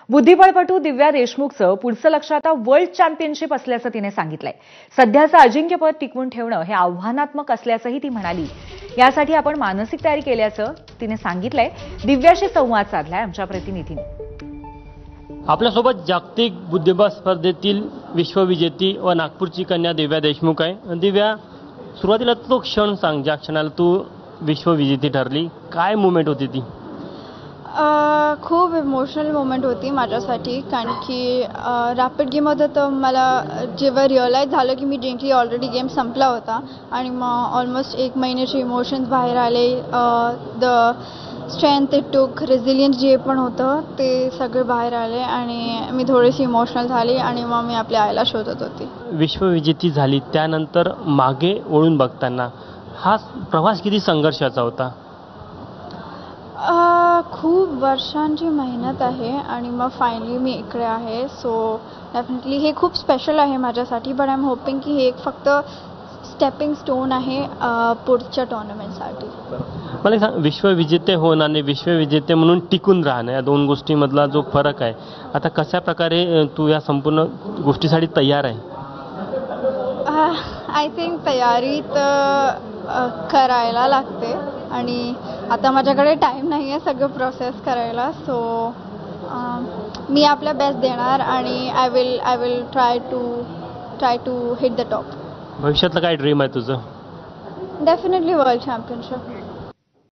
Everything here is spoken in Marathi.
बुद्धिबळपटू दिव्या देशमुखचं पुढचं लक्ष आता वर्ल्ड चॅम्पियनशिप असल्याचं तिने सांगितलंय। सध्याचं अजिंक्यपद टिकवून ठेवणं हे आव्हानात्मक असल्याचंही ती म्हणाली। यासाठी आपण मानसिक तयारी केल्याचं तिने सांगितलंय। दिव्याशी संवाद साधलाय आमच्या प्रतिनिधीने। आपल्यासोबत जागतिक बुद्धिबळ स्पर्धेतील विश्वविजेती व नागपूरची कन्या दिव्या देशमुख आहे। दिव्या, सुरुवातीला तो क्षण सांग ज्या क्षणाला तू विश्वविजेती ठरली, काय मोमेंट होती ती? खूप इमोशनल मोमेंट होती माझ्यासाठी, कारण की रॅपिड गेम होतं तर मला जेव्हा रिअलाईज झालं की मी जिंकली, ऑलरेडी गेम संपला होता आणि मग ऑलमोस्ट 1 महिन्याचे इमोशन्स बाहेर आले। The strength it took, resilience जे पण होतं ते सगळे बाहेर आले आणि मी थोडीशी इमोशनल झाली आणि मग मी आपल्या आईला शोधत होती। विश्वविजेती झाली त्यानंतर मागे वळून बघताना हा प्रवास किती संघर्षाचा होता? खूप वर्षांची मेहनत आहे आणि मग फायनली मी इकडे आहे। सो डेफिनेटली हे खूप स्पेशल आहे माझ्यासाठी, बट आय एम होपिंग की हे एक फक्त स्टेपिंग स्टोन आहे पुढच्या टुर्नामेंटसाठी। मला सांग, विश्वविजेते होणं आणि विश्वविजेते म्हणून टिकून राहणं या दोन गोष्टींमधला जो फरक आहे, आता कशा प्रकारे तू या संपूर्ण गोष्टीसाठी तयार आहे? आय थिंक तयारी तर करायला लागते आणि आता माझ्याकडे टाईम नाही आहे सगळं प्रोसेस करायला। सो मी आपला बेस्ट देणार आणि I will try to hit the top. भविष्यातलं काय ड्रीम आहे तुझं? Definitely world championship.